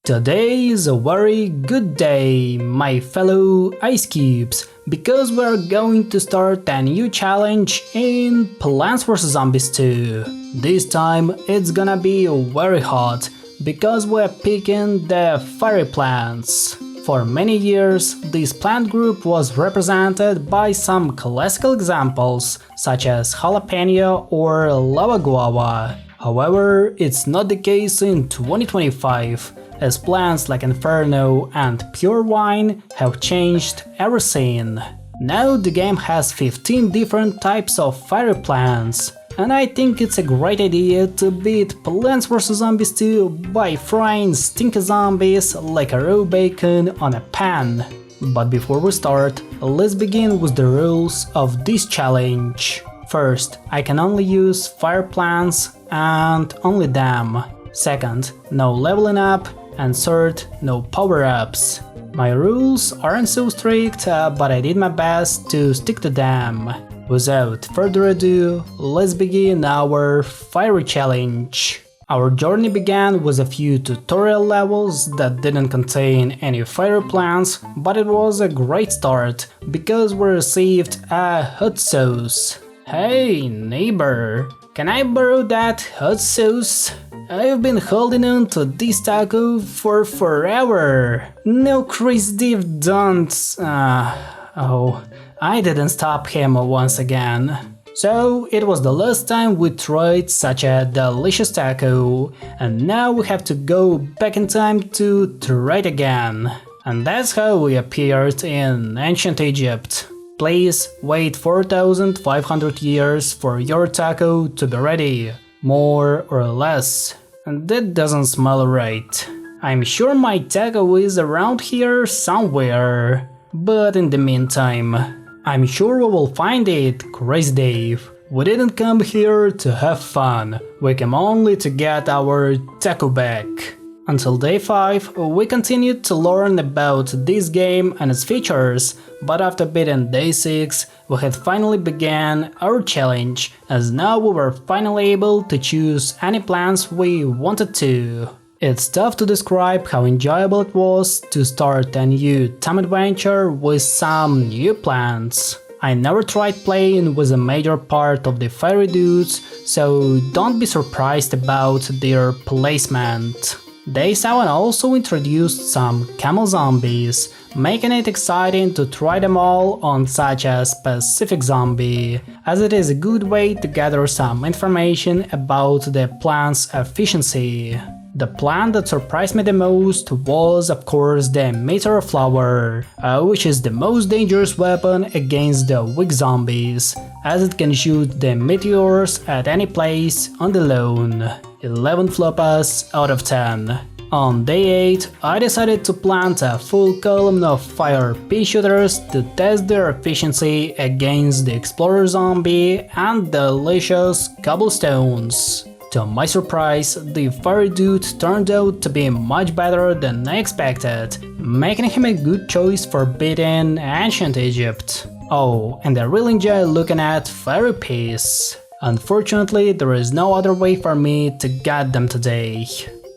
Today is a very good day, my fellow ice cubes, because we're going to start a new challenge in Plants vs Zombies 2. This time it's gonna be very hot, because we're picking the fairy plants. For many years, this plant group was represented by some classical examples, such as jalapeno or lava guava. However, it's not the case in 2025, as plants like Inferno and Pure Wine have changed everything. Now the game has 15 different types of fairy plants, and I think it's a great idea to beat Plants vs Zombies 2 by frying stinky zombies like a raw bacon on a pan. But before we start, let's begin with the rules of this challenge. First, I can only use fire plants and only them. Second, no leveling up, and third, no power-ups. My rules aren't so strict, but I did my best to stick to them. Without further ado, let's begin our fiery challenge. Our journey began with a few tutorial levels that didn't contain any fire plants, but it was a great start, because we received a hot sauce. Hey neighbor, can I borrow that hot sauce? I've been holding on to this taco for forever. No, Chris Div, don't. Oh, I didn't stop him once again. So it was the last time we tried such a delicious taco, and now we have to go back in time to try it again. And that's how we appeared in ancient Egypt. Please wait 4,500 years for your taco to be ready. More or less. And that doesn't smell right. I'm sure my taco is around here somewhere. But in the meantime, I'm sure we will find it, Crazy Dave. We didn't come here to have fun. We came only to get our taco back. Until day 5, we continued to learn about this game and its features, but after beating day 6, we had finally began our challenge, as now we were finally able to choose any plants we wanted to. It's tough to describe how enjoyable it was to start a new time adventure with some new plants. I never tried playing with a major part of the fairy dudes, so don't be surprised about their placement. Day 7 also introduced some camel zombies, making it exciting to try them all on such a specific zombie, as it is a good way to gather some information about the plant's efficiency. The plant that surprised me the most was, of course, the meteor flower, which is the most dangerous weapon against the weak zombies, as it can shoot the meteors at any place on the lawn. 11 flopas out of 10. On day 8, I decided to plant a full column of fire pea shooters to test their efficiency against the explorer zombie and delicious cobblestones. To my surprise, the fire dude turned out to be much better than I expected, making him a good choice for beating ancient Egypt. Oh, and I really enjoy looking at fairy peas. Unfortunately, there is no other way for me to get them today.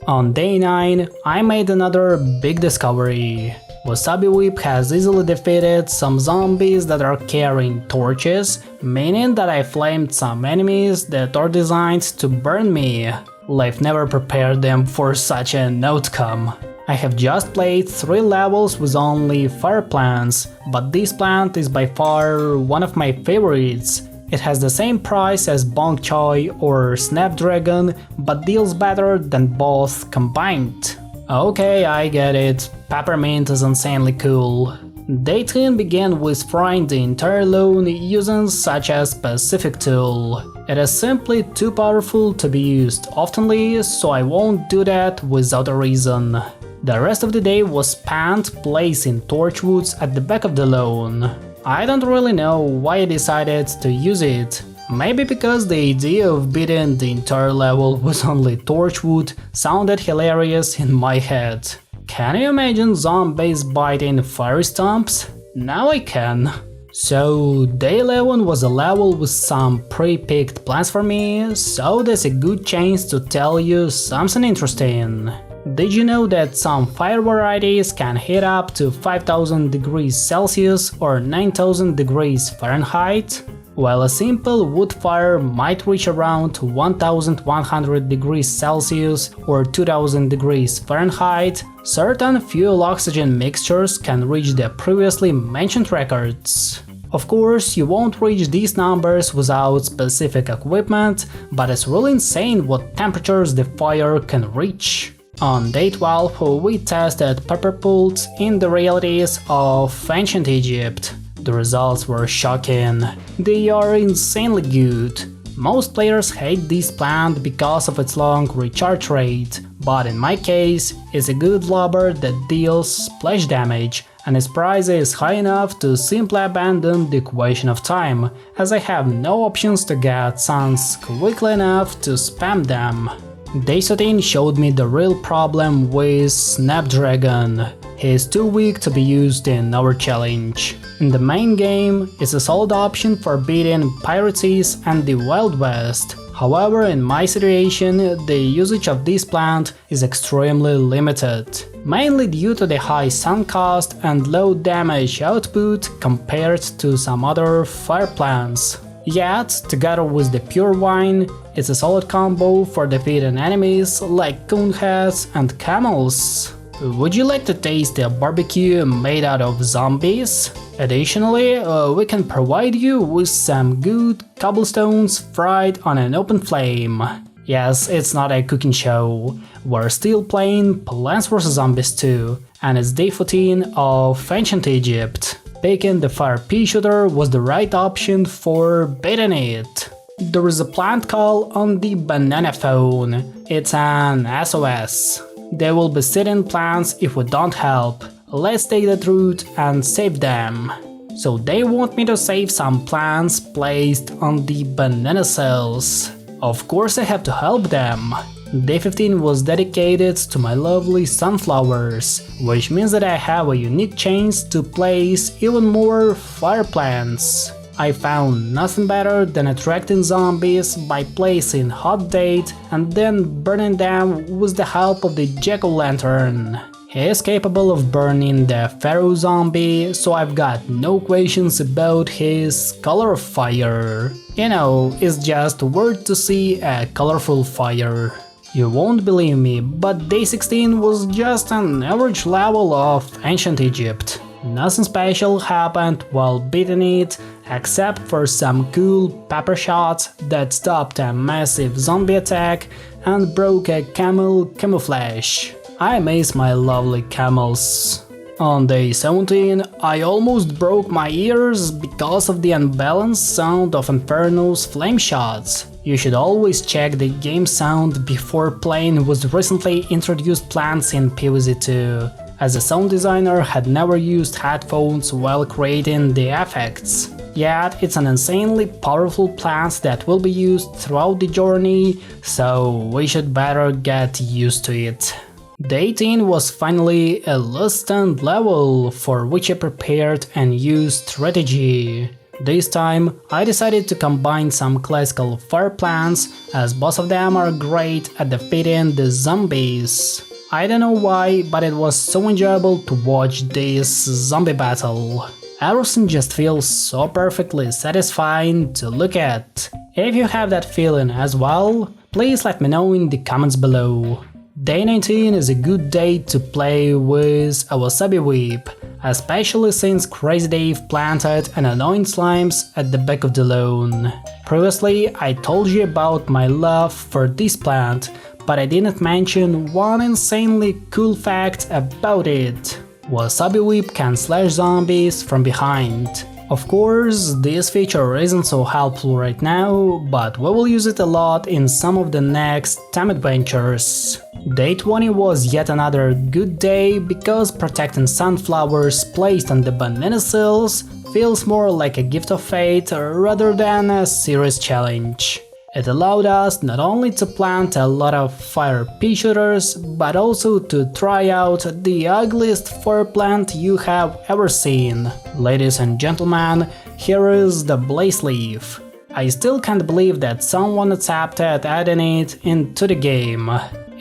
On day 9, I made another big discovery. Wasabi Whip has easily defeated some zombies that are carrying torches, meaning that I flamed some enemies that are designed to burn me. Life never prepared them for such an outcome. I have just played 3 levels with only fire plants, but this plant is by far one of my favorites. It has the same price as Bok Choy or Snapdragon, but deals better than both combined. Okay, I get it. Peppermint is insanely cool. Day 10 began with frying the entire lawn using such a specific tool. It is simply too powerful to be used oftenly, so I won't do that without a reason. The rest of the day was spent placing torchwoods at the back of the lawn. I don't really know why I decided to use it. Maybe because the idea of beating the entire level with only torchwood sounded hilarious in my head. Can you imagine zombies biting fire stumps? Now I can. So day 11 was a level with some pre-picked plans for me, so there's a good chance to tell you something interesting. Did you know that some fire varieties can heat up to 5000 degrees Celsius or 9000 degrees Fahrenheit? While a simple wood fire might reach around 1100 degrees Celsius or 2000 degrees Fahrenheit, certain fuel oxygen mixtures can reach the previously mentioned records. Of course, you won't reach these numbers without specific equipment, but it's really insane what temperatures the fire can reach. On day 12, we tested pepper plants in the realities of ancient Egypt. The results were shocking. They are insanely good. Most players hate this plant because of its long recharge rate, but in my case, it's a good lobber that deals splash damage, and its price is high enough to simply abandon the equation of time, as I have no options to get suns quickly enough to spam them. Day 13 showed me the real problem with Snapdragon. He is too weak to be used in our challenge. In the main game, it's a solid option for beating Pirates and the Wild West. However, in my situation, the usage of this plant is extremely limited, mainly due to the high sun cost and low damage output compared to some other fire plants. Yet, together with the pure wine, it's a solid combo for defeating enemies like coneheads and camels. Would you like to taste a barbecue made out of zombies? Additionally, we can provide you with some good cobblestones fried on an open flame. Yes, it's not a cooking show. We're still playing Plants vs Zombies 2, and it's day 14 of ancient Egypt. Picking the fire pea shooter was the right option for beating it. There is a plant call on the banana phone. It's an SOS. They will be sitting plants if we don't help. Let's take the route and save them. So they want me to save some plants placed on the banana cells. Of course I have to help them. Day 15 was dedicated to my lovely sunflowers, which means that I have a unique chance to place even more fire plants. I found nothing better than attracting zombies by placing hot date and then burning them with the help of the jack-o'-lantern. He is capable of burning the pharaoh zombie, so I've got no questions about his color of fire. You know, it's just weird to see a colorful fire. You won't believe me, but day 16 was just an average level of ancient Egypt. Nothing special happened while beating it, except for some cool pepper shots that stopped a massive zombie attack and broke a camel camouflage. I miss my lovely camels. On day 17, I almost broke my ears because of the unbalanced sound of Inferno's flame shots. You should always check the game sound before playing with recently introduced plants in PvZ2, as the sound designer had never used headphones while creating the effects. Yet it's an insanely powerful plant that will be used throughout the journey, so we should better get used to it. Day 18 was finally a last stand level for which I prepared and used strategy. This time I decided to combine some classical fire plants, as both of them are great at defeating the zombies. I don't know why, but it was so enjoyable to watch this zombie battle. Everything just feels so perfectly satisfying to look at. If you have that feeling as well, please let me know in the comments below. Day 19 is a good day to play with a wasabi whip, especially since Crazy Dave planted an annoying slimes at the back of the lawn. Previously I told you about my love for this plant, but I didn't mention one insanely cool fact about it. Wasabi whip can slash zombies from behind. Of course, this feature isn't so helpful right now, but we will use it a lot in some of the next time adventures. Day 20 was yet another good day because protecting sunflowers placed on the banana cells feels more like a gift of fate rather than a serious challenge. It allowed us not only to plant a lot of fire pea shooters, but also to try out the ugliest fire plant you have ever seen. Ladies and gentlemen, here is the blaze leaf. I still can't believe that someone accepted adding it into the game.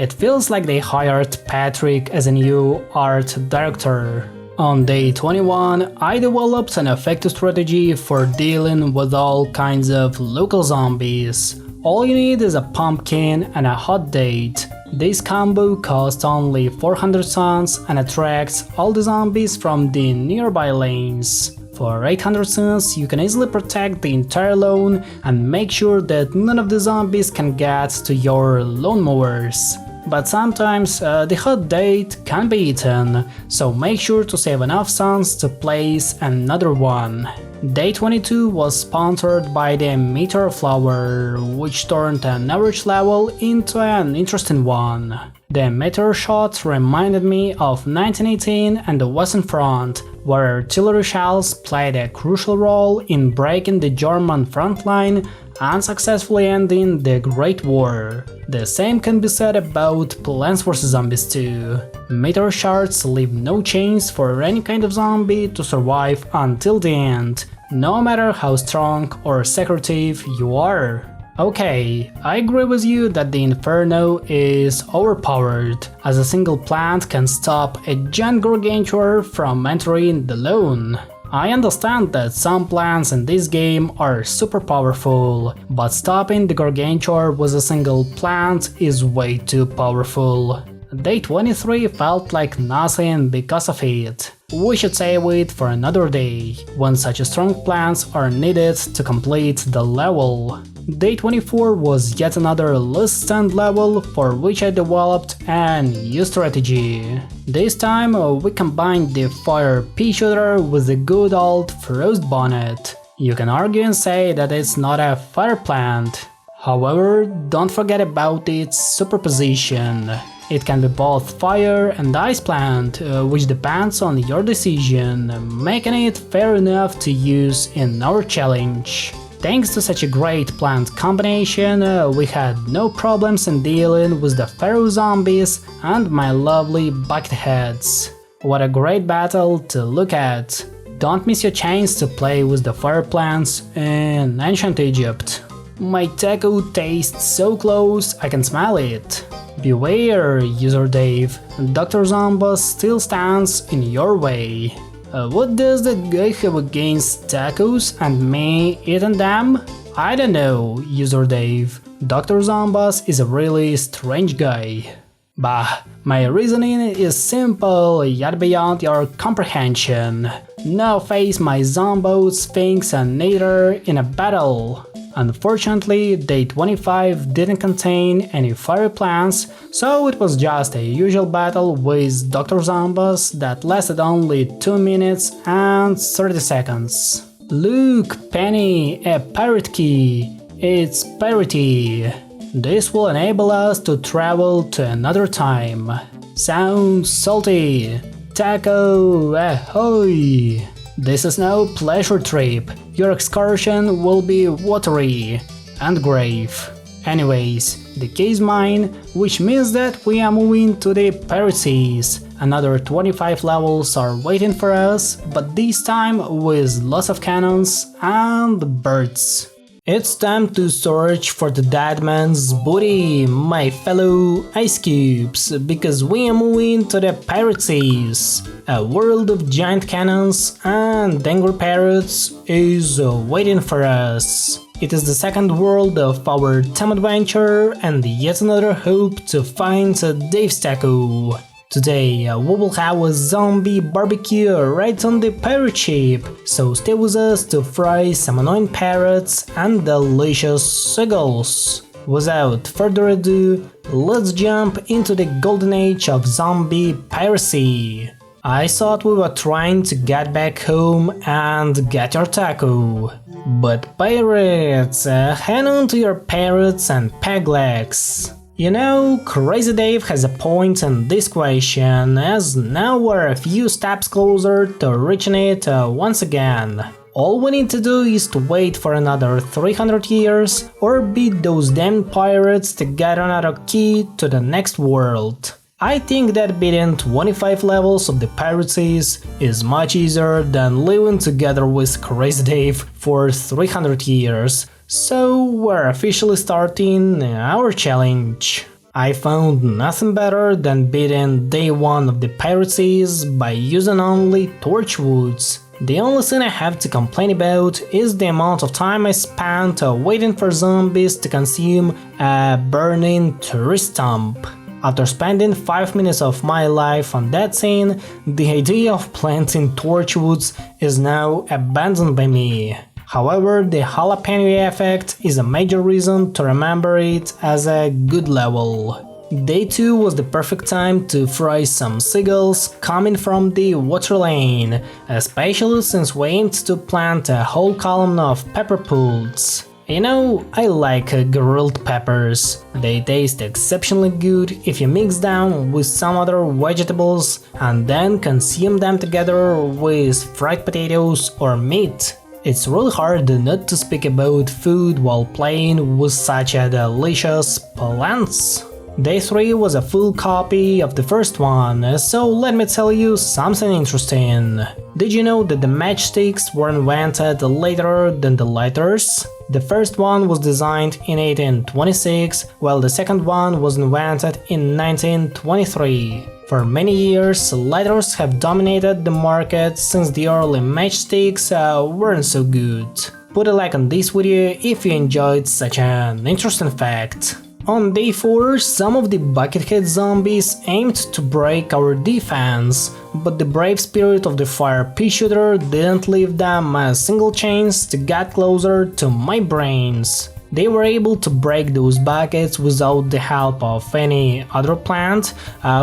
It feels like they hired Patrick as a new art director. On day 21, I developed an effective strategy for dealing with all kinds of local zombies. All you need is a pumpkin and a hot date. This combo costs only 400 suns and attracts all the zombies from the nearby lanes. For 800 suns, you can easily protect the entire lawn and make sure that none of the zombies can get to your lawnmowers. But sometimes the hot date can be eaten, so make sure to save enough suns to place another one. Day 22 was sponsored by the Meteor Flower, which turned an average level into an interesting one. The meteor shots reminded me of 1918 and the Western Front, where artillery shells played a crucial role in breaking the German front line and successfully ending the Great War. The same can be said about Plants vs Zombies 2. Meteor shards leave no chance for any kind of zombie to survive until the end, no matter how strong or secretive you are. Okay, I agree with you that the Inferno is overpowered, as a single plant can stop a giant gargantuar from entering the lawn. I understand that some plants in this game are super powerful, but stopping the gargantuar with a single plant is way too powerful. Day 23 felt like nothing because of it. We should save it for another day, when such strong plants are needed to complete the level. Day 24 was yet another less stand level for which I developed a new strategy. This time we combined the fire pea shooter with the good old frost bonnet. You can argue and say that it's not a fire plant. However, don't forget about its superposition. It can be both fire and ice plant, which depends on your decision, making it fair enough to use in our challenge. Thanks to such a great plant combination, we had no problems in dealing with the feral zombies and my lovely bucketheads. What a great battle to look at! Don't miss your chance to play with the fire plants in ancient Egypt. My taco tastes so close I can smell it. Beware, user Dave, Dr. Zombas still stands in your way. What does that guy have against tacos and me eating them? I don't know, user Dave. Dr. Zombas is a really strange guy. Bah, my reasoning is simple yet beyond your comprehension. Now face my Zombo, Sphinx and Nether in a battle. Unfortunately, day 25 didn't contain any fire plants, so it was just a usual battle with Dr. Zombas that lasted only 2 minutes and 30 seconds. Look, Penny, a pirate key! It's parity! This will enable us to travel to another time. Sounds salty! Taco, ahoy! This is no pleasure trip, your excursion will be watery and grave. Anyways, the key is mine, which means that we are moving to the Pirate Seas. Another 25 levels are waiting for us, but this time with lots of cannons and birds. It's time to search for the dead man's booty, my fellow ice cubes, because we are moving to the Pirate Seas. A world of giant cannons and angry pirates is waiting for us. It is the second world of our time adventure and yet another hope to find Dave's taco. Today we will have a zombie barbecue right on the pirate ship, so stay with us to fry some annoying parrots and delicious seagulls. Without further ado, let's jump into the golden age of zombie piracy. I thought we were trying to get back home and get your taco. But pirates, hang on to your parrots and peg legs. You know, Crazy Dave has a point in this question, as now we're a few steps closer to reaching it once again. All we need to do is to wait for another 300 years or beat those damn pirates to get another key to the next world. I think that beating 25 levels of the Pirate Seas is much easier than living together with Crazy Dave for 300 years. So we're officially starting our challenge. I found nothing better than beating day 1 of the piracies by using only torchwoods. The only thing I have to complain about is the amount of time I spent waiting for zombies to consume a burning tree stump. After spending 5 minutes of my life on that scene, the idea of planting torchwoods is now abandoned by me. However, the jalapeno effect is a major reason to remember it as a good level. Day 2 was the perfect time to fry some seagulls coming from the water lane, especially since we aimed to plant a whole column of pepper plants. You know, I like grilled peppers. They taste exceptionally good if you mix them with some other vegetables and then consume them together with fried potatoes or meat. It's really hard not to speak about food while playing with such a delicious plants. Day 3 was a full copy of the first one, so let me tell you something interesting. Did you know that the matchsticks were invented later than the lighters? The first one was designed in 1826, while the second one was invented in 1923. For many years, lighters have dominated the market since the early matchsticks weren't so good. Put a like on this video if you enjoyed such an interesting fact. On day 4, some of the buckethead zombies aimed to break our defense, but the brave spirit of the fire pea shooter didn't leave them a single chance to get closer to my brains. They were able to break those buckets without the help of any other plant,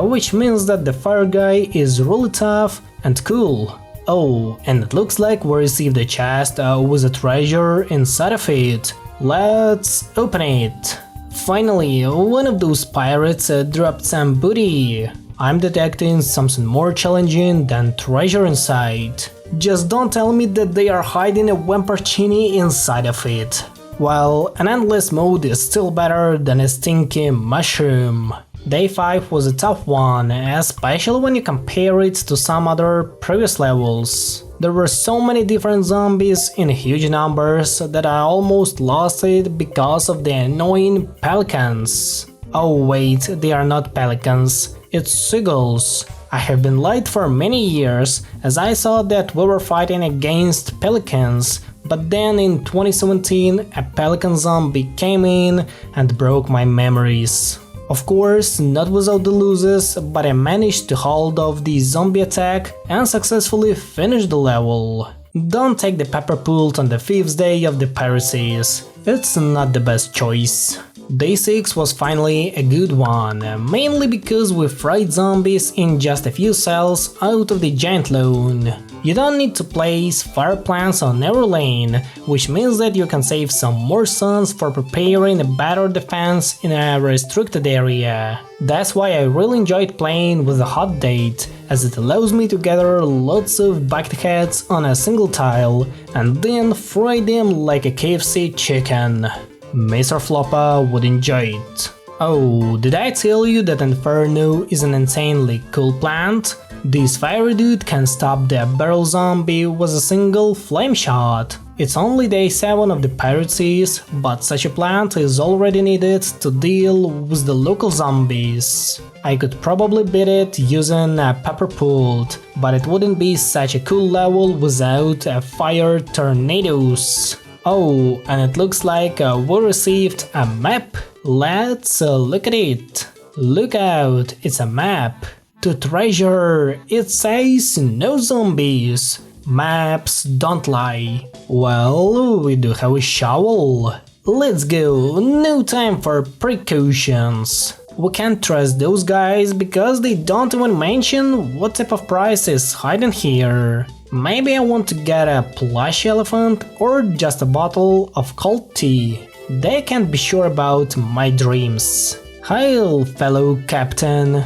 which means that the fire guy is really tough and cool. Oh, and it looks like we received a chest with a treasure inside of it. Let's open it. Finally, one of those pirates dropped some booty. I'm detecting something more challenging than treasure inside. Just don't tell me that they are hiding a Wamparchini inside of it. Well, an endless mode is still better than a stinky mushroom. Day 5 was a tough one, especially when you compare it to some other previous levels. There were so many different zombies in huge numbers that I almost lost it because of the annoying pelicans. Oh wait, they are not pelicans, it's seagulls. I have been lied for many years, as I thought that we were fighting against pelicans, but then in 2017 a pelican zombie came in and broke my memories. Of course, not without the losses, but I managed to hold off the zombie attack and successfully finish the level. Don't take the pepper pult on the 5th day of the piracies, it's not the best choice. Day 6 was finally a good one, mainly because we fried zombies in just a few cells out of the giant lawn. You don't need to place fire plants on every lane, which means that you can save some more suns for preparing a better defense in a restricted area. That's why I really enjoyed playing with a hot date, as it allows me to gather lots of bucketheads on a single tile and then fry them like a KFC chicken. Mr. Floppa would enjoy it. Oh, did I tell you that Inferno is an insanely cool plant? This fiery dude can stop the barrel zombie with a single flame shot. It's only day 7 of the piracies, but such a plant is already needed to deal with the local zombies. I could probably beat it using a pepper pult, but it wouldn't be such a cool level without a fire tornadoes. Oh, and it looks like we received a map. Let's look at it. Look out, it's a map. To treasure, it says no zombies. Maps don't lie. Well, we do have a shovel. Let's go, no time for precautions. We can't trust those guys because they don't even mention what type of prize is hiding here. Maybe I want to get a plush elephant or just a bottle of cold tea. They can't be sure about my dreams. Hail, fellow captain.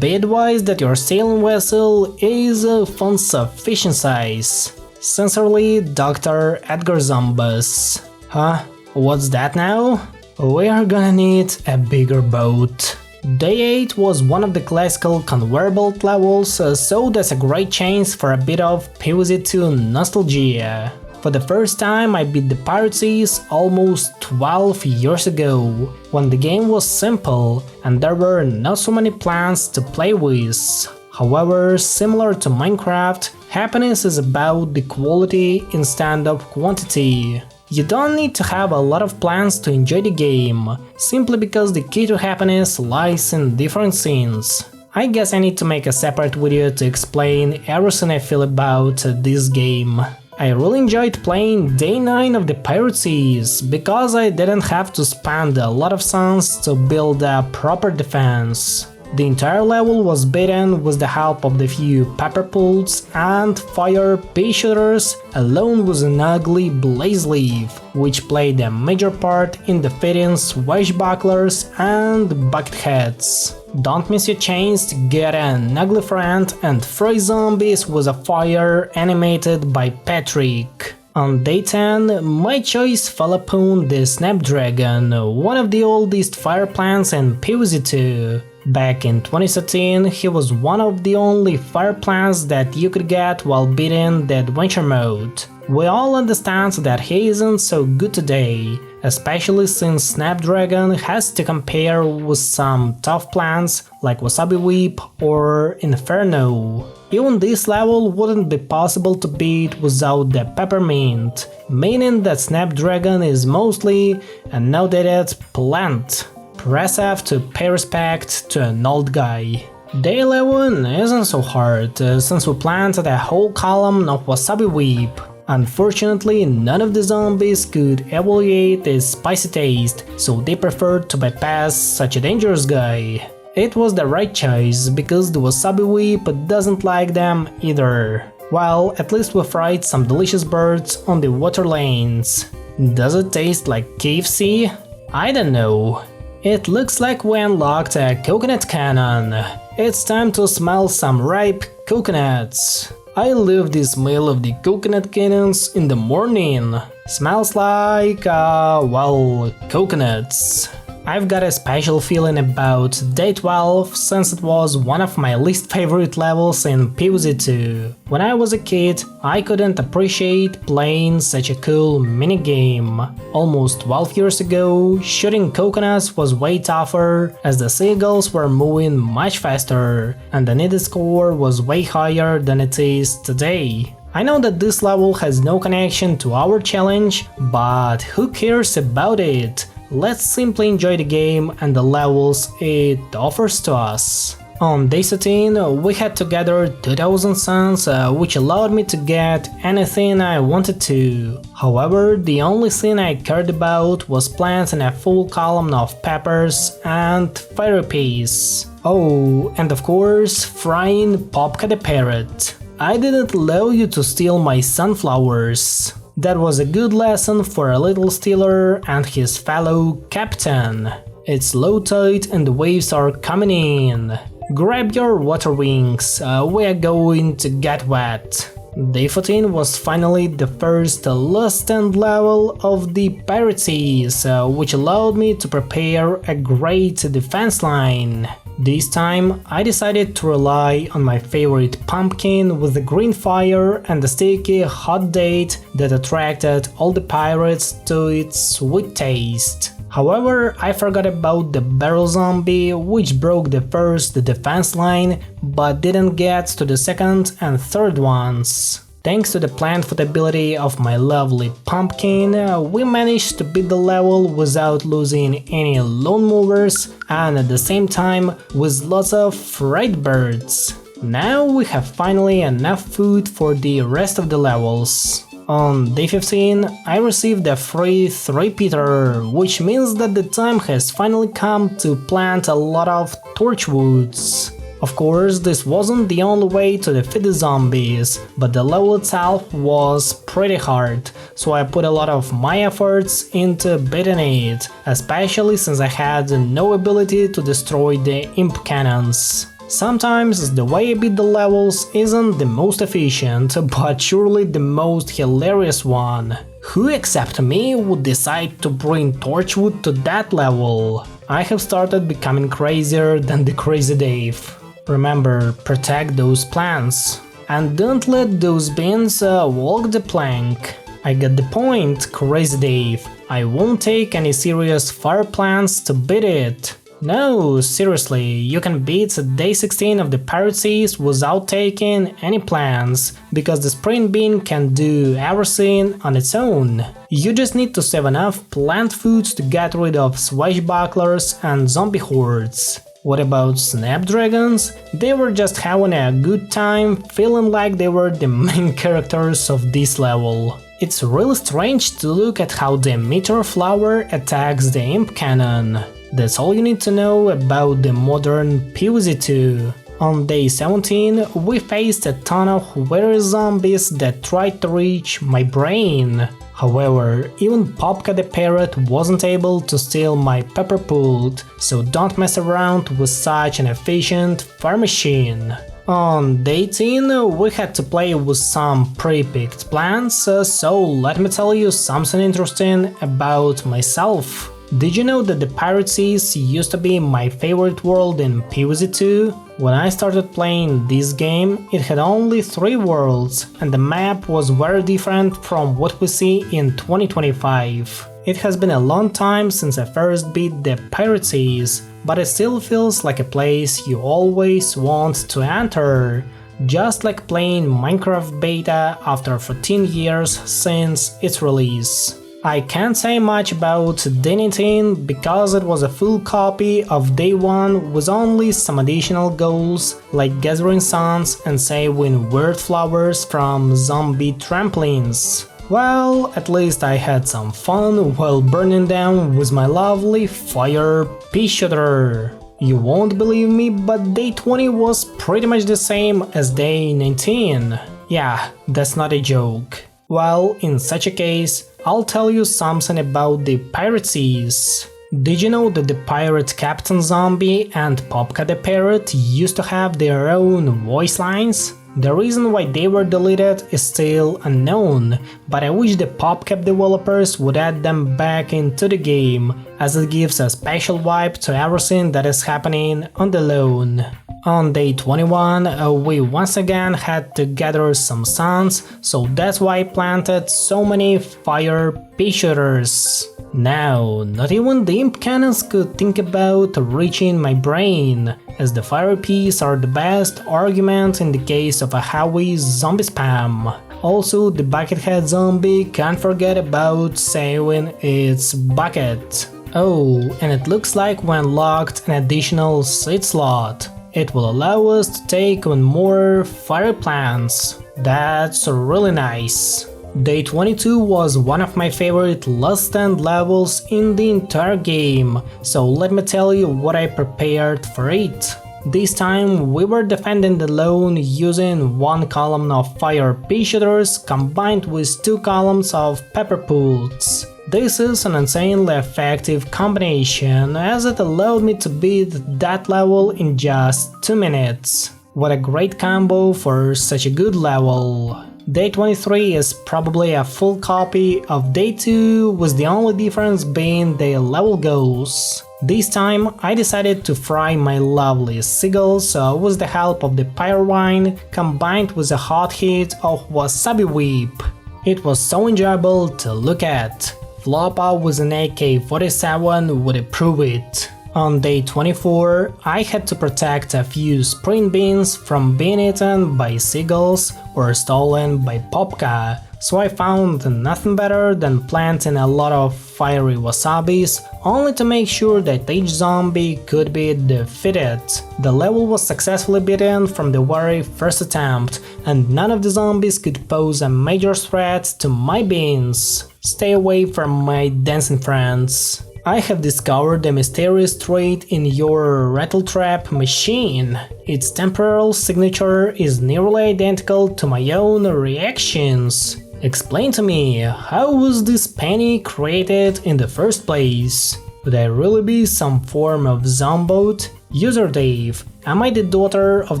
Be advised that your sailing vessel is of insufficient size. Sincerely, Dr. Edgar Zombus. Huh? What's that now? We are gonna need a bigger boat. Day 8 was one of the classical conveyor belt levels, so that's a great chance for a bit of PvZ2 nostalgia. For the first time I beat the Pirate Seas almost 12 years ago, when the game was simple and there were not so many plants to play with. However, similar to Minecraft, happiness is about the quality instead of quantity. You don't need to have a lot of plans to enjoy the game, simply because the key to happiness lies in different scenes. I guess I need to make a separate video to explain everything I feel about this game. I really enjoyed playing Day 9 of the Pirate Seas, because I didn't have to spend a lot of suns to build a proper defense. The entire level was beaten with the help of the few pepper pools and fire pea shooters, along with an ugly blaze leaf, which played a major part in defeating swashbucklers and bucketheads. Don't miss your chance to get an ugly friend and fry zombies with a fire animated by Patrick. On day 10, my choice fell upon the Snapdragon, one of the oldest fire plants in PvZ2. Back in 2013, he was one of the only fire plants that you could get while beating the adventure mode. We all understand that he isn't so good today, especially since Snapdragon has to compare with some tough plants like Wasabi Whip or Inferno. Even this level wouldn't be possible to beat without the Peppermint, meaning that Snapdragon is mostly an outdated plant. Press F to pay respect to an old guy. Day 11 isn't so hard, since we planted a whole column of Wasabi Whip. Unfortunately, none of the zombies could evaluate its spicy taste, so they preferred to bypass such a dangerous guy. It was the right choice, because the Wasabi Whip doesn't like them either. Well, at least we fried some delicious birds on the water lanes. Does it taste like KFC? I don't know. It looks like we unlocked a coconut cannon. It's time to smell some ripe coconuts. I love the smell of the coconut cannons in the morning. Smells like, well, coconuts. I've got a special feeling about Day 12 since it was one of my least favorite levels in PvZ2. When I was a kid, I couldn't appreciate playing such a cool minigame. Almost 12 years ago, shooting coconuts was way tougher as the seagulls were moving much faster and the needed score was way higher than it is today. I know that this level has no connection to our challenge, but who cares about it? Let's simply enjoy the game and the levels it offers to us. On day 13, we had to gather 2000 suns, which allowed me to get anything I wanted to. However, the only thing I cared about was planting a full column of peppers and fire peas. Oh, and of course, frying Popka the parrot. I didn't allow you to steal my sunflowers. That was a good lesson for a little stealer and his fellow captain. It's low tide and the waves are coming in. Grab your water wings, we are going to get wet. Day 14 was finally the first last stand level of the Pirate Seas, which allowed me to prepare a great defense line. This time I decided to rely on my favorite pumpkin with the green fire and the sticky hot date that attracted all the pirates to its sweet taste. However, I forgot about the barrel zombie, which broke the first defense line but didn't get to the second and third ones. Thanks to the plant food ability of my lovely pumpkin, we managed to beat the level without losing any lone movers and at the same time with lots of fried birds. Now we have finally enough food for the rest of the levels. On day 15, I received a free 3-peater, which means that the time has finally come to plant a lot of torchwoods. Of course, this wasn't the only way to defeat the zombies, but the level itself was pretty hard, so I put a lot of my efforts into beating it, especially since I had no ability to destroy the imp cannons. Sometimes the way I beat the levels isn't the most efficient, but surely the most hilarious one. Who except me would decide to bring Torchwood to that level? I have started becoming crazier than the Crazy Dave. Remember, protect those plants. And don't let those beans walk the plank. I get the point, Crazy Dave. I won't take any serious fire plans to beat it. No, seriously, you can beat day 16 of the Pirate Seas without taking any plans, because the Sprint Bean can do everything on its own. You just need to save enough plant foods to get rid of swashbucklers and zombie hordes. What about snapdragons? They were just having a good time, feeling like they were the main characters of this level. It's really strange to look at how the meteor flower attacks the imp cannon. That's all you need to know about the modern PvZ2. On day 17, we faced a ton of weary zombies that tried to reach my brain. However, even Popka the parrot wasn't able to steal my pepper pult, so don't mess around with such an efficient fire machine. On day 18, we had to play with some pre-picked plans, so let me tell you something interesting about myself. Did you know that the Pirate Seas used to be my favorite world in PvZ2? When I started playing this game, it had only 3 worlds, and the map was very different from what we see in 2025. It has been a long time since I first beat the Pirate Seas, but it still feels like a place you always want to enter. Just like playing Minecraft beta after 14 years since its release. I can't say much about Day 19 because it was a full copy of Day 1 with only some additional goals like gathering suns and saving weird flowers from zombie trampolines. Well, at least I had some fun while burning them with my lovely fire pea shooter. You won't believe me, but Day 20 was pretty much the same as Day 19. Yeah, that's not a joke. Well, in such a case, I'll tell you something about the Pirate Seas. Did you know that the Pirate Captain Zombie and Popka the Parrot used to have their own voice lines? The reason why they were deleted is still unknown, but I wish the PopCap developers would add them back into the game, as it gives a special vibe to everything that is happening on the lone. On day 21, we once again had to gather some suns, so that's why I planted so many fire pea shooters. Now, not even the imp cannons could think about reaching my brain, as the fire peas are the best argument in the case of a heavy zombie spam. Also, the buckethead zombie can't forget about saving its bucket. Oh, and it looks like we unlocked an additional seed slot. It will allow us to take on more fire plants. That's really nice. Day 22 was one of my favorite last stand levels in the entire game, so let me tell you what I prepared for it. This time we were defending the lone using 1 column of fire pea shooters combined with 2 columns of pepper pults. This is an insanely effective combination, as it allowed me to beat that level in just 2 minutes. What a great combo for such a good level. Day 23 is probably a full copy of Day 2, with the only difference being the level goals. This time I decided to fry my lovely seagulls with the help of the pyre wine combined with a hot hit of wasabi whip. It was so enjoyable to look at. Floppa with an AK-47 would approve it. On day 24, I had to protect a few sprint beans from being eaten by seagulls or stolen by Popka, so I found nothing better than planting a lot of fiery wasabis, only to make sure that each zombie could be defeated. The level was successfully beaten from the very first attempt, and none of the zombies could pose a major threat to my beans. Stay away from my dancing friends. I have discovered a mysterious trait in your rattletrap machine. Its temporal signature is nearly identical to my own reactions. Explain to me, how was this penny created in the first place? Could I really be some form of zombot? User Dave, am I the daughter of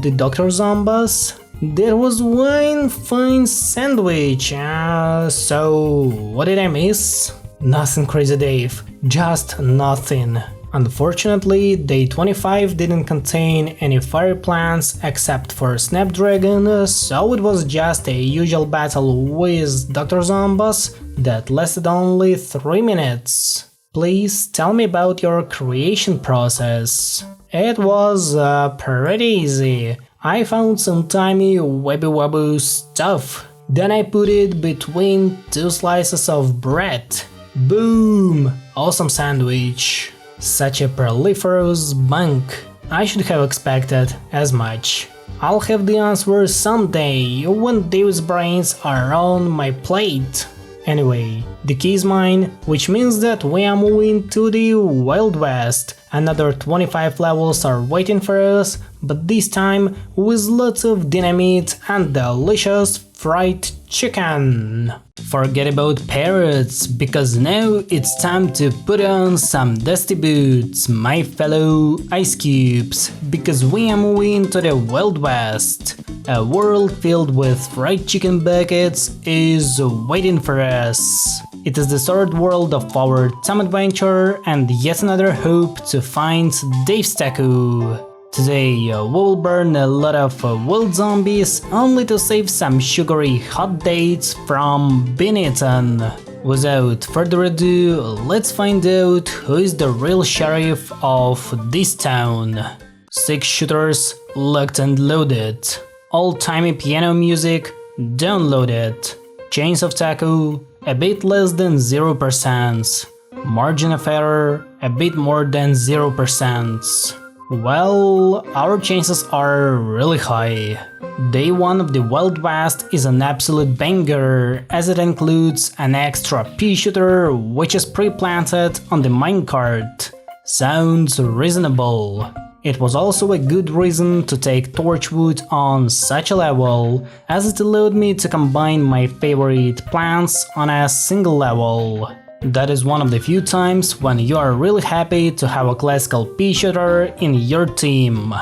the Dr. Zombas? There was one fine sandwich, so what did I miss? Nothing, Crazy Dave, just nothing. Unfortunately, day 25 didn't contain any fire plants except for Snapdragon, so it was just a usual battle with Dr. Zombies that lasted only 3 minutes. Please tell me about your creation process. It was pretty easy. I found some tiny webby stuff. Then I put it between 2 slices of bread. Boom! Awesome sandwich. Such a proliferous bunk. I should have expected as much. I'll have the answer someday when these brains are on my plate. Anyway, the key is mine, which means that we are moving to the Wild West. Another 25 levels are waiting for us, but this time with lots of dynamite and delicious fried chicken. Forget about parrots, because now it's time to put on some dusty boots, my fellow ice cubes, because we are moving to the Wild West. A world filled with fried chicken buckets is waiting for us. It is the third world of our time adventure and yet another hope to find Dave's Taco. Today we will burn a lot of wild zombies only to save some sugary hot dates from being eaten. Without further ado, let's find out who is the real sheriff of this town. 6 shooters locked and loaded. Old-timey piano music downloaded. Chains of taco a bit less than 0%. Margin of error a bit more than 0%. Well, our chances are really high. Day 1 of the Wild West is an absolute banger, as it includes an extra pea shooter which is pre-planted on the minecart. Sounds reasonable. It was also a good reason to take torchwood on such a level, as it allowed me to combine my favorite plants on a single level. That is one of the few times when you are really happy to have a classical pea shooter in your team.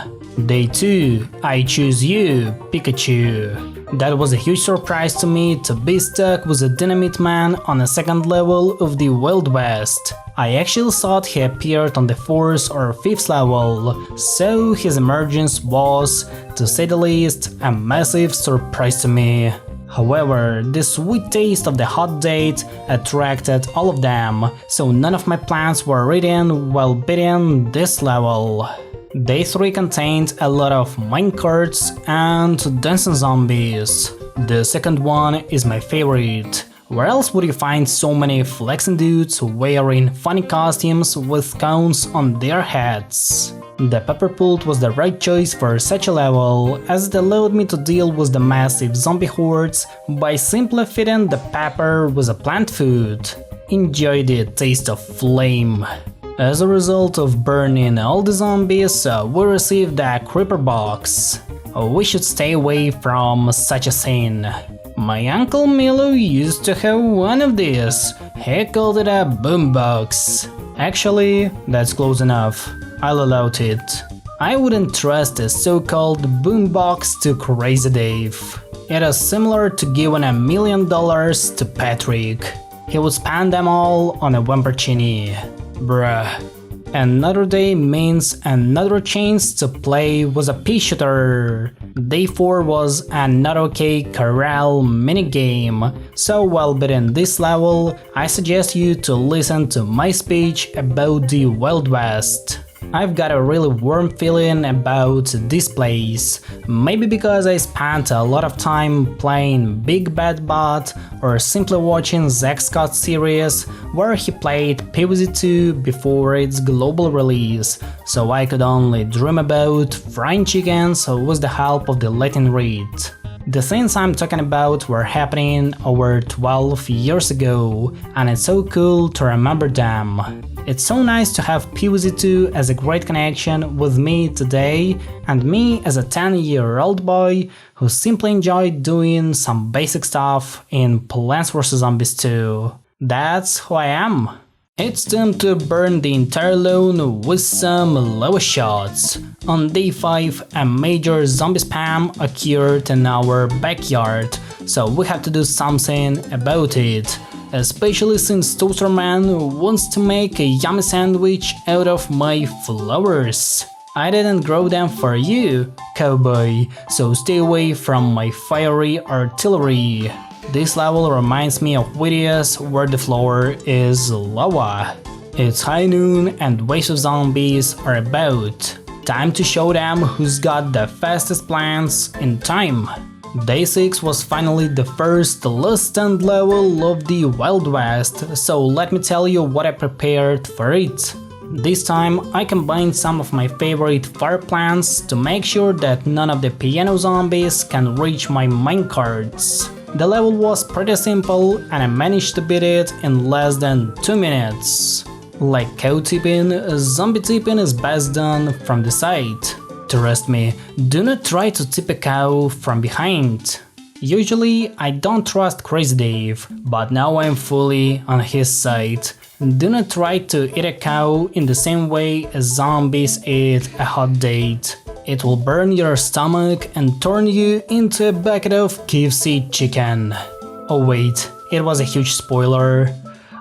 Day 2, I choose you, Pikachu. That was a huge surprise to me to be stuck with a dynamite man on a second level of the Wild West. I actually thought he appeared on the 4th or 5th level, so his emergence was, to say the least, a massive surprise to me. However, the sweet taste of the hot date attracted all of them, so none of my plans were eaten while beating this level. Day 3 contained a lot of minecarts and dancing zombies. The second one is my favorite. Where else would you find so many flexing dudes wearing funny costumes with cones on their heads? The pepper pult was the right choice for such a level, as it allowed me to deal with the massive zombie hordes by simply feeding the pepper with a plant food. Enjoy the taste of flame. As a result of burning all the zombies, we received a creeper box. We should stay away from such a scene. My uncle Milo used to have one of these. He called it a boombox. Actually, that's close enough. I'll allow it. I wouldn't trust a so-called boombox to Crazy Dave. It is similar to giving $1 million to Patrick. He would spend them all on a Wamperchini. Bruh. Another day means another chance to play with a pea shooter. Day 4 was an okay corral minigame, so while beating this level, I suggest you to listen to my speech about the Wild West. I've got a really warm feeling about this place, maybe because I spent a lot of time playing Big Bad Bot or simply watching Zack Scott's series where he played PvZ2 before its global release, so I could only dream about frying chickens with the help of the Latin read. The things I'm talking about were happening over 12 years ago, and it's so cool to remember them. It's so nice to have PvZ2 as a great connection with me today, and me as a 10-year-old boy who simply enjoyed doing some basic stuff in Plants vs Zombies 2. That's who I am. It's time to burn the entire lawn with some lava shots. On day 5, a major zombie spam occurred in our backyard, so we have to do something about it. especially since Toaster Man wants to make a yummy sandwich out of my flowers. I didn't grow them for you, cowboy, so stay away from my fiery artillery. This level reminds me of videos where the floor is lava. It's high noon and waves of zombies are about. Time to show them who's got the fastest plants in time. Day 6 was finally the first last stand level of the Wild West, so let me tell you what I prepared for it. This time I combined some of my favorite fire plants to make sure that none of the piano zombies can reach my minecarts. The level was pretty simple and I managed to beat it in less than 2 minutes. Like cow tipping, zombie tipping is best done from the side. Trust me, do not try to tip a cow from behind. Usually I don't trust Crazy Dave, but now I'm fully on his side. Do not try to eat a cow in the same way as zombies eat a hot date. It will burn your stomach and turn you into a bucket of KFC chicken. Oh wait, it was a huge spoiler.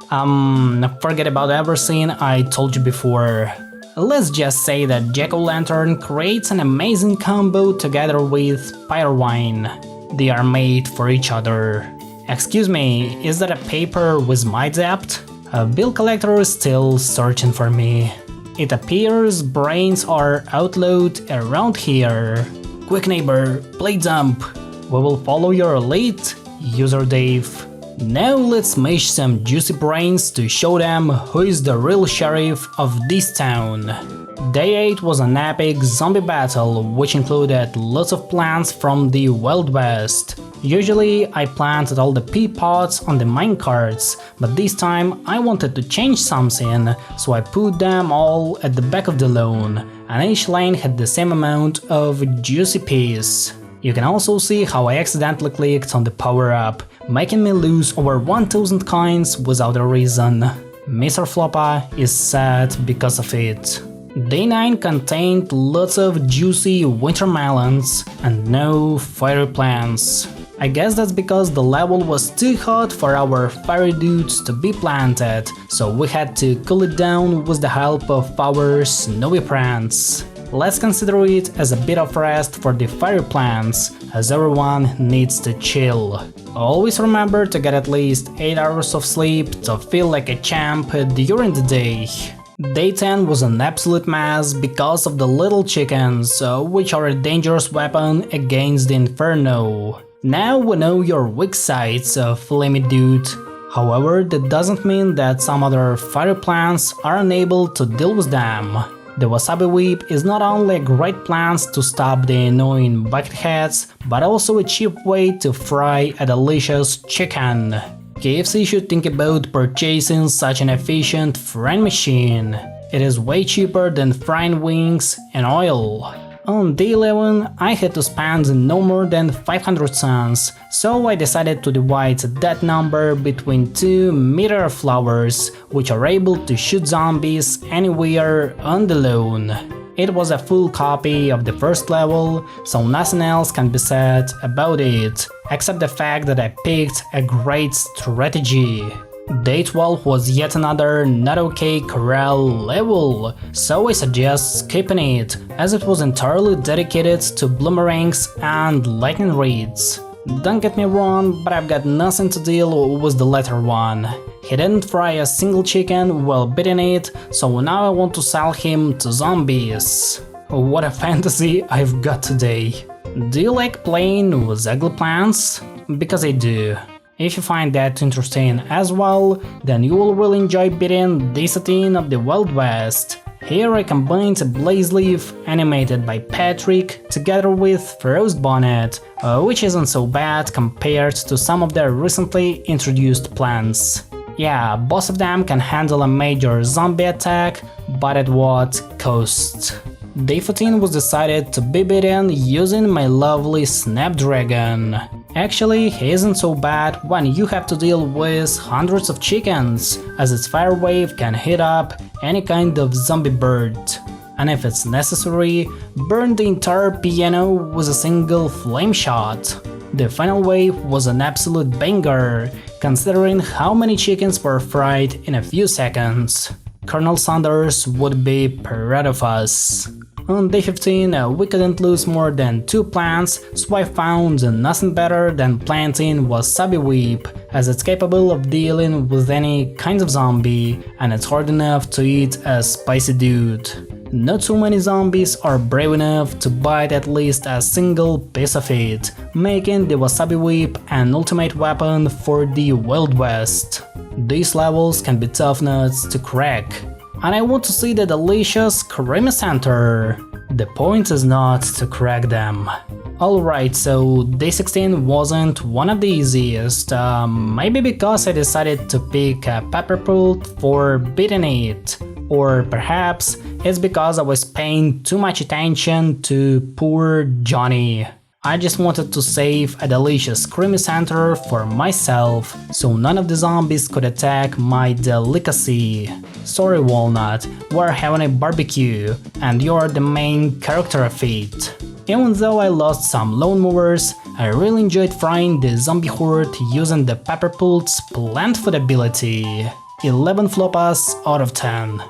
Forget about everything I told you before. Let's just say that Jack-o'-lantern creates an amazing combo together with Pyrewine. They are made for each other. Excuse me, is that a paper with my debt? A bill collector is still searching for me. It appears brains are outlawed around here. Quick neighbor, play dump. We will follow your lead, user Dave. Now let's smash some juicy brains to show them who is the real sheriff of this town. Day 8 was an epic zombie battle, which included lots of plants from the Wild West. Usually I planted all the pea pods on the minecarts, but this time I wanted to change something, so I put them all at the back of the lawn, and each lane had the same amount of juicy peas. You can also see how I accidentally clicked on the power-up, making me lose over 1000 coins without a reason. Mr. Floppa is sad because of it. Day 9 contained lots of juicy winter melons and no fiery plants. I guess that's because the level was too hot for our fiery dudes to be planted, so we had to cool it down with the help of our snowy plants. Let's consider it as a bit of rest for the fiery plants, as everyone needs to chill. Always remember to get at least 8 hours of sleep to feel like a champ during the day. Day 10 was an absolute mess because of the little chickens, which are a dangerous weapon against the Inferno. Now we know your weak sides, flamey dude. However, that doesn't mean that some other fiery plants are unable to deal with them. The wasabi whip is not only a great plant to stop the annoying bucketheads, but also a cheap way to fry a delicious chicken. KFC should think about purchasing such an efficient frying machine. It is way cheaper than frying wings in oil. On day 11, I had to spend no more than 500 cents, so I decided to divide that number between 2 meteor flowers, which are able to shoot zombies anywhere on the lawn. It was a full copy of the first level, so nothing else can be said about it, except the fact that I picked a great strategy. Day 12 was yet another not okay corral level, so I suggest skipping it, as it was entirely dedicated to bloomerangs and lightning reeds. Don't get me wrong, but I've got nothing to deal with the latter one. He didn't fry a single chicken while beating it, so now I want to sell him to zombies. What a fantasy I've got today. Do you like playing with ugly plants? Because I do. If you find that interesting as well, then you will really enjoy beating Day 13 of the Wild West. Here I combined a blaze leaf animated by Patrick together with Frostbite, which isn't so bad compared to some of the recently introduced plants. Yeah, both of them can handle a major zombie attack, but at what cost? Day 14 was decided to be beaten using my lovely Snapdragon. Actually, he isn't so bad when you have to deal with hundreds of chickens, as its fire wave can hit up any kind of zombie bird. And if it's necessary, burn the entire piano with a single flame shot. The final wave was an absolute banger. considering how many chickens were fried in a few seconds. Colonel Sanders would be proud of us. On day 15, we couldn't lose more than 2 plants, so I found nothing better than planting wasabi whip, as it's capable of dealing with any kind of zombie, and it's hard enough to eat a spicy dude. Not too many zombies are brave enough to bite at least a single piece of it, making the wasabi whip an ultimate weapon for the Wild West. These levels can be tough nuts to crack, and I want to see the delicious creamy center. The point is not to crack them. Alright, so day 16 wasn't one of the easiest, maybe because I decided to pick a pepper pot for beating it, or perhaps it's because I was paying too much attention to poor Johnny. I just wanted to save a delicious creamy center for myself, so none of the zombies could attack my delicacy. Sorry Walnut, we're having a barbecue, and you're the main character of it. Even though I lost some lawnmowers, I really enjoyed frying the zombie horde using the pepper pot's plant food ability. 11 flopas out of 10.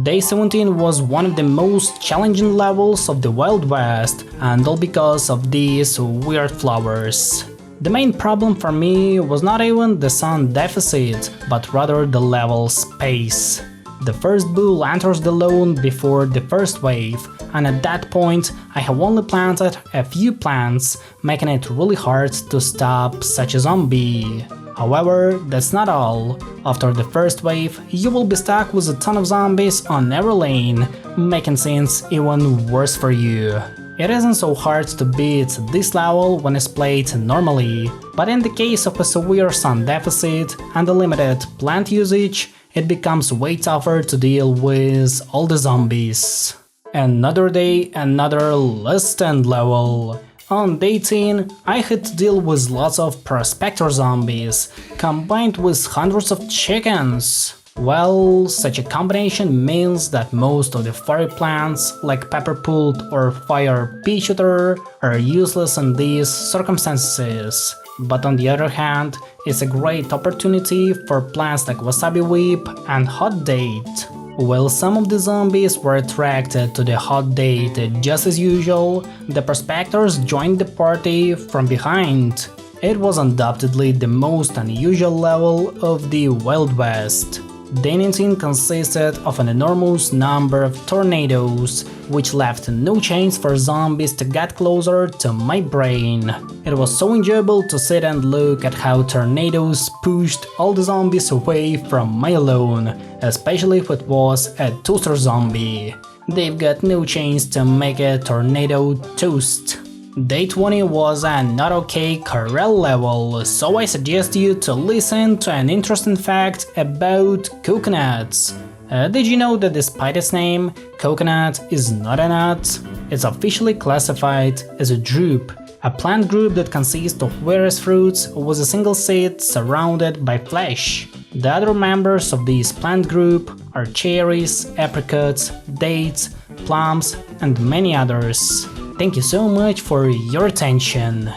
Day 17 was one of the most challenging levels of the Wild West, and all because of these weird flowers. The main problem for me was not even the sun deficit, but rather the level's pace. The first bull enters the lawn before the first wave, and at that point I have only planted a few plants, making it really hard to stop such a zombie. However, that's not all. After the first wave, you will be stuck with a ton of zombies on every lane, making things even worse for you. It isn't so hard to beat this level when it's played normally, but in the case of a severe sun deficit and a limited plant usage, it becomes way tougher to deal with all the zombies. Another day, another less than level. On day 18, I had to deal with lots of prospector zombies, combined with hundreds of chickens. Well, such a combination means that most of the fiery plants, like pepper pot or fire pea shooter, are useless in these circumstances. But on the other hand, it's a great opportunity for plants like wasabi whip and hot date. While some of the zombies were attracted to the hot date just as usual, the prospectors joined the party from behind. It was undoubtedly the most unusual level of the Wild West. Day 19 consisted of an enormous number of tornadoes, which left no chance for zombies to get closer to my brain. It was so enjoyable to sit and look at how tornadoes pushed all the zombies away from my lawn, especially if it was a toaster zombie. They've got no chance to make a tornado toast. Day 20 was a not okay corral level, so I suggest you to listen to an interesting fact about coconuts. Did you know that despite its name, coconut is not a nut? It's officially classified as a drupe, a plant group that consists of various fruits with a single seed surrounded by flesh. The other members of this plant group are cherries, apricots, dates, plums, and many others. Thank you so much for your attention.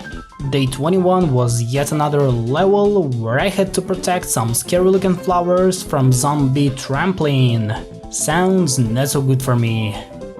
Day 21 was yet another level where I had to protect some scary looking flowers from zombie trampling. Sounds not so good for me.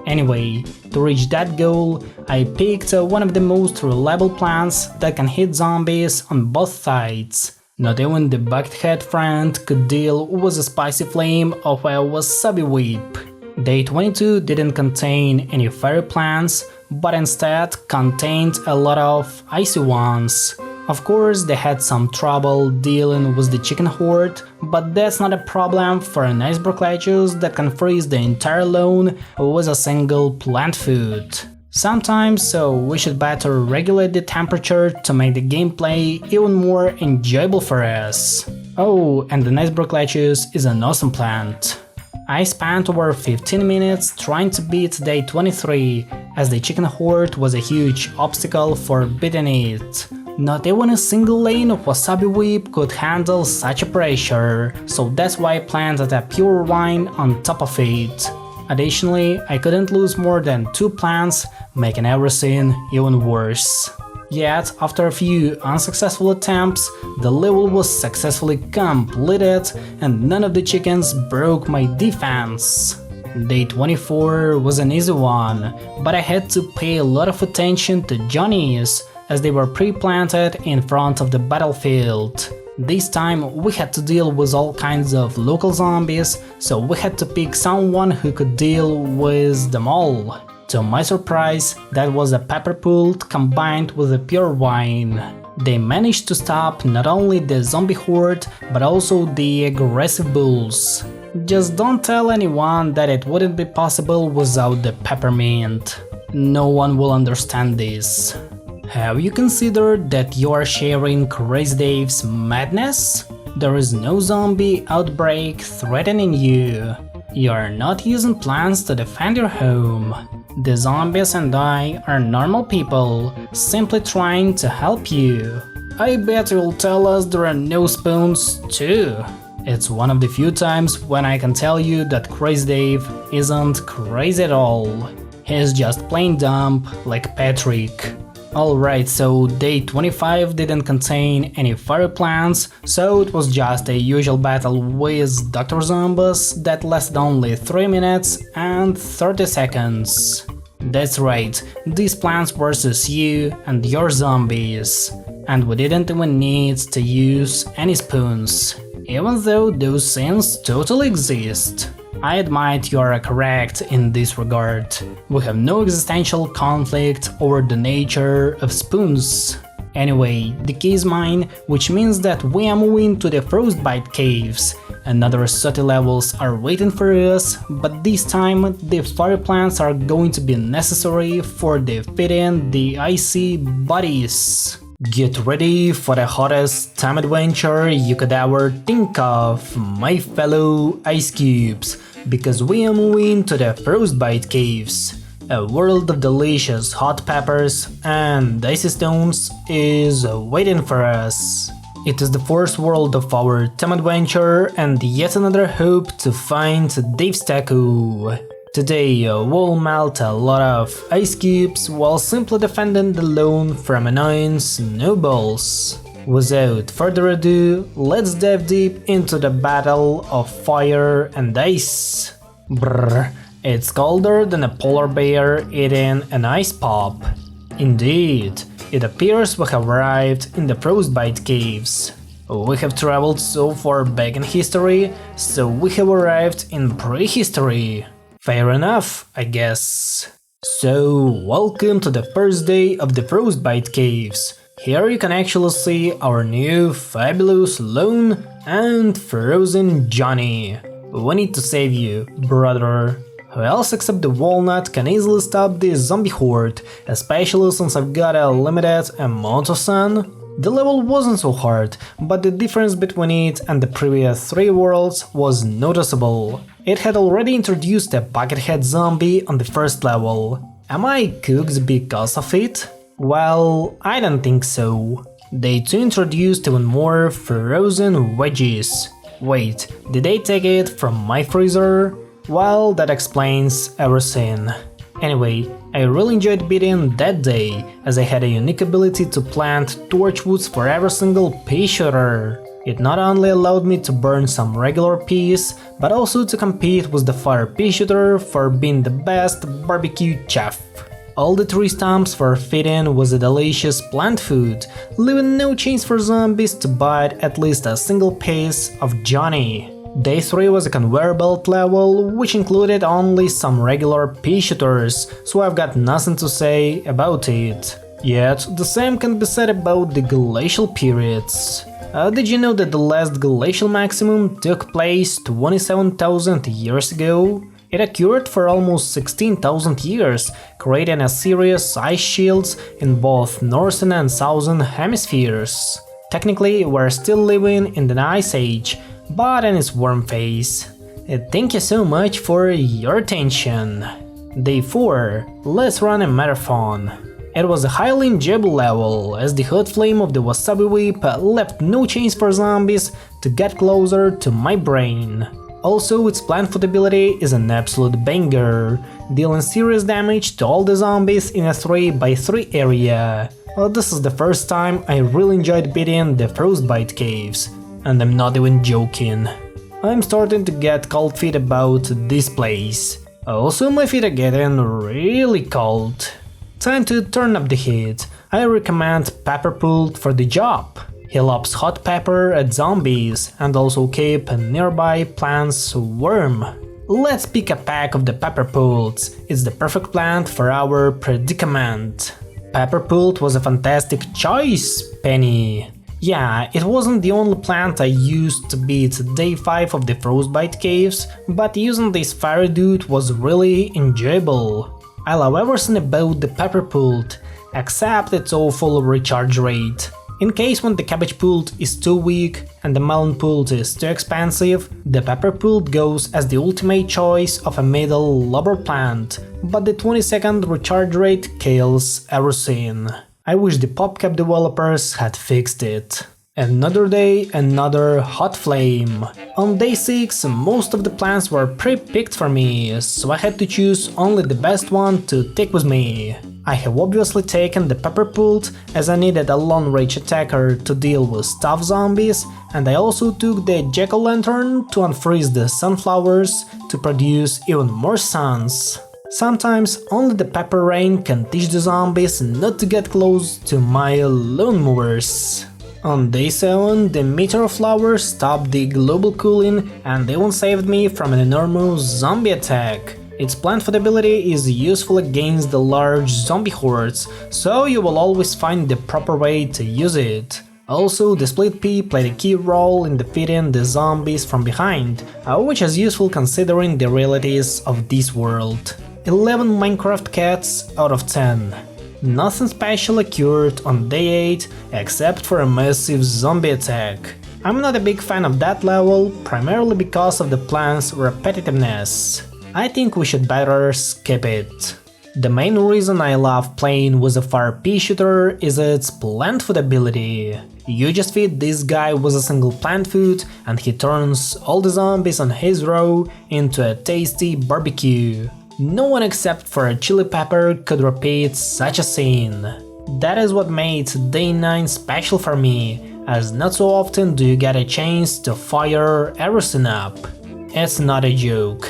Anyway, to reach that goal, I picked one of the most reliable plants that can hit zombies on both sides. Not even the buckethead friend could deal with the spicy flame of a wasabi whip. Day 22 didn't contain any fairy plants, but instead contained a lot of icy ones. Of course, they had some trouble dealing with the chicken horde, but that's not a problem for an iceberg lettuce that can freeze the entire lawn with a single plant food. Sometimes, so we should better regulate the temperature to make the gameplay even more enjoyable for us. Oh, and the iceberg lettuce is an awesome plant. I spent over 15 minutes trying to beat day 23, as the chicken horde was a huge obstacle for beating it. Not even a single lane of wasabi whip could handle such a pressure, so that's why I planted a pure wine on top of it. Additionally, I couldn't lose more than 2 plants, making everything even worse. Yet, after a few unsuccessful attempts, the level was successfully completed and none of the chickens broke my defense. Day 24 was an easy one, but I had to pay a lot of attention to Johnnies, as they were pre-planted in front of the battlefield. This time we had to deal with all kinds of local zombies, so we had to pick someone who could deal with them all. To my surprise, that was a pepper poult combined with a pure wine. They managed to stop not only the zombie horde, but also the aggressive bulls. Just don't tell anyone that it wouldn't be possible without the peppermint. No one will understand this. Have you considered that you are sharing Crazy Dave's madness? There is no zombie outbreak threatening you. You are not using plants to defend your home. The zombies and I are normal people, simply trying to help you. I bet you'll tell us there are no spoons too. It's one of the few times when I can tell you that Crazy Dave isn't crazy at all. He's just plain dumb, like Patrick. Alright, so day 25 didn't contain any fire plants, so it was just a usual battle with Dr. Zombies that lasted only 3 minutes and 30 seconds. That's right, these plants versus you and your zombies. And we didn't even need to use any spoons, even though those scenes totally exist. I admit you are correct in this regard. We have no existential conflict over the nature of spoons. Anyway, the key is mine, which means that we are moving to the Frostbite Caves. Another 30 levels are waiting for us, but this time the fire plants are going to be necessary for defeating the icy bodies. Get ready for the hottest time adventure you could ever think of, my fellow ice cubes, because we are moving to the Frostbite Caves. A world of delicious hot peppers and icy stones is waiting for us. It is the first world of our time adventure and yet another hope to find Dave's Taco. Today we'll melt a lot of ice cubes while simply defending the lawn from annoying snowballs. Without further ado, let's dive deep into the battle of fire and ice. Brrr, it's colder than a polar bear eating an ice pop. Indeed, it appears we have arrived in the Frostbite Caves. We have traveled so far back in history, so we have arrived in prehistory. Fair enough, I guess. So, welcome to the first day of the Frostbite Caves. Here you can actually see our new fabulous lone and frozen Johnny. We need to save you, brother. Who else except the walnut can easily stop this zombie horde, especially since I've got a limited amount of sun? The level wasn't so hard, but the difference between it and the previous 3 worlds was noticeable. It had already introduced a buckethead zombie on the first level. Am I cooked because of it? Well, I don't think so. They too introduced even more frozen wedges. Wait, did they take it from my freezer? Well, that explains everything. Anyway, I really enjoyed beating that day, as I had a unique ability to plant torchwoods for every single pea shooter. It not only allowed me to burn some regular peas, but also to compete with the fire pea shooter for being the best barbecue chef. All the 3 stumps were fitting with a delicious plant food, leaving no chance for zombies to bite at least a single piece of Johnny. Day 3 was a conveyor belt level, which included only some regular pea shooters, so I've got nothing to say about it. Yet, the same can be said about the glacial periods. Did you know that the last glacial maximum took place 27,000 years ago? It occurred for almost 16,000 years, creating a serious ice shields in both northern and southern hemispheres. Technically, we're still living in the Ice Age, but in its warm phase. Thank you so much for your attention. Day 4. Let's run a marathon. It was a highly enjoyable level, as the hot flame of the wasabi whip left no chance for zombies to get closer to my brain. Also, its plant food ability is an absolute banger, dealing serious damage to all the zombies in a 3x3 area. Well, this is the first time I really enjoyed beating the Frostbite Caves, and I'm not even joking. I'm starting to get cold feet about this place. Also, my feet are getting really cold. Time to turn up the heat. I recommend Pepper Pult for the job. He loves hot pepper at zombies and also keep nearby plants warm. Let's pick a pack of the Pepper Pults. It's the perfect plant for our predicament. Pepper Pult was a fantastic choice, Penny. Yeah, it wasn't the only plant I used to beat day 5 of the Frostbite Caves, but using this fiery dude was really enjoyable. I love everything about the Pepper Pult, except its awful recharge rate. In case when the cabbage pult is too weak and the melon pult is too expensive, the pepper pult goes as the ultimate choice of a middle lover plant, but the 20-second recharge rate kills everything. I wish the PopCap developers had fixed it. Another day, another hot flame. On day 6, most of the plants were pre-picked for me, so I had to choose only the best one to take with me. I have obviously taken the Pepper Pult as I needed a long-range attacker to deal with tough zombies, and I also took the Jack-o'-lantern to unfreeze the sunflowers to produce even more suns. Sometimes only the pepper rain can teach the zombies not to get close to my lawn mowers. On day 7, the meteor flowers stopped the global cooling and even saved me from an enormous zombie attack. Its plant featability is useful against the large zombie hordes, so you will always find the proper way to use it. Also, the split pea played a key role in defeating the zombies from behind, which is useful considering the realities of this world. 11 Minecraft cats out of 10. Nothing special occurred on day 8 except for a massive zombie attack. I'm not a big fan of that level, primarily because of the plant's repetitiveness. I think we should better skip it. The main reason I love playing with a fire pea shooter is its plant food ability. You just feed this guy with a single plant food and he turns all the zombies on his row into a tasty barbecue. No one except for a chili pepper could repeat such a scene. That is what made day 9 special for me, as not so often do you get a chance to fire everything up. It's not a joke.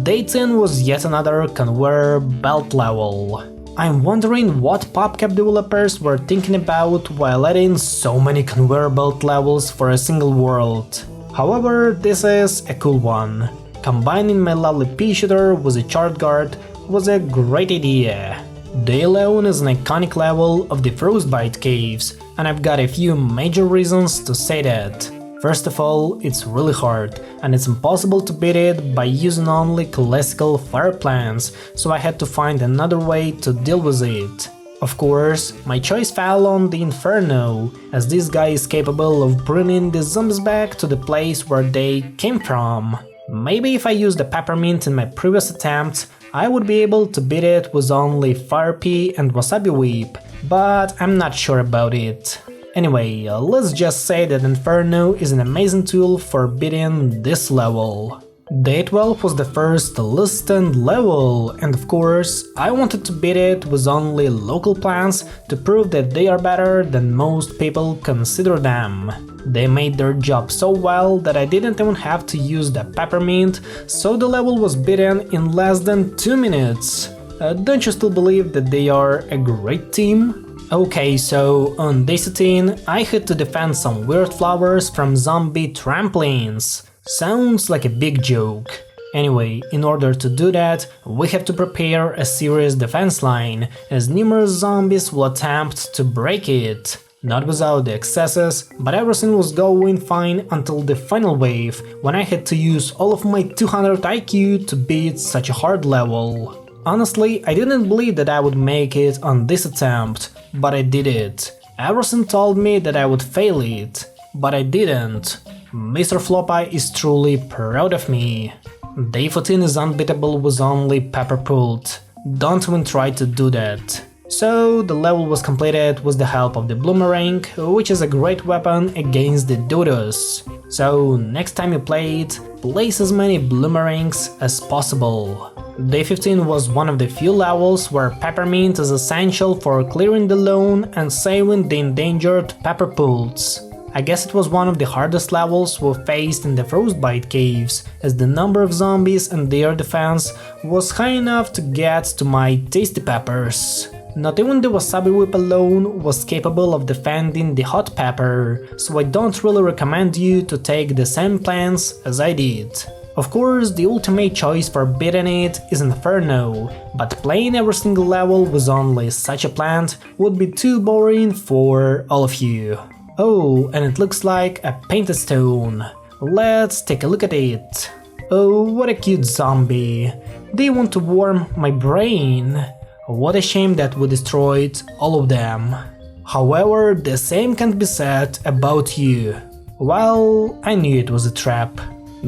Day 10 was yet another conveyor belt level. I'm wondering what PopCap developers were thinking about while adding so many conveyor belt levels for a single world. However, this is a cool one. Combining my lovely pea shooter with a chart guard was a great idea. Day 11 is an iconic level of the Frostbite Caves, and I've got a few major reasons to say that. First of all, it's really hard, and it's impossible to beat it by using only classical fire plants, so I had to find another way to deal with it. Of course, my choice fell on the Inferno, as this guy is capable of bringing the zombies back to the place where they came from. Maybe if I used the peppermint in my previous attempt, I would be able to beat it with only fire pea and wasabi whip, but I'm not sure about it. Anyway, let's just say that Inferno is an amazing tool for beating this level. Day 12 was the first listed level, and of course, I wanted to beat it with only local plants to prove that they are better than most people consider them. They made their job so well that I didn't even have to use the peppermint, so the level was beaten in less than 2 minutes. Don't you still believe that they are a great team? Okay, so on day 13, I had to defend some weird flowers from zombie trampolines. Sounds like a big joke. Anyway, in order to do that, we have to prepare a serious defense line, as numerous zombies will attempt to break it. Not without the excesses, but everything was going fine until the final wave, when I had to use all of my 200 IQ to beat such a hard level. Honestly, I didn't believe that I would make it on this attempt, but I did it. Everything told me that I would fail it, but I didn't. Mr. Floppy is truly proud of me. Day 14 is unbeatable with only Pepper Pult. Don't even try to do that. So the level was completed with the help of the Bloomerang, which is a great weapon against the dodos. So next time you play it, place as many Bloomerangs as possible. Day 15 was one of the few levels where peppermint is essential for clearing the lawn and saving the endangered pepper pools. I guess it was one of the hardest levels we faced in the Frostbite Caves, as the number of zombies and their defense was high enough to get to my tasty peppers. Not even the wasabi whip alone was capable of defending the hot pepper, so I don't really recommend you to take the same plans as I did. Of course, the ultimate choice for beating it is Inferno, but playing every single level with only such a plant would be too boring for all of you. Oh, and it looks like a painted stone. Let's take a look at it. Oh, what a cute zombie. They want to warm my brain. What a shame that we destroyed all of them. However, the same can't be said about you. Well, I knew it was a trap.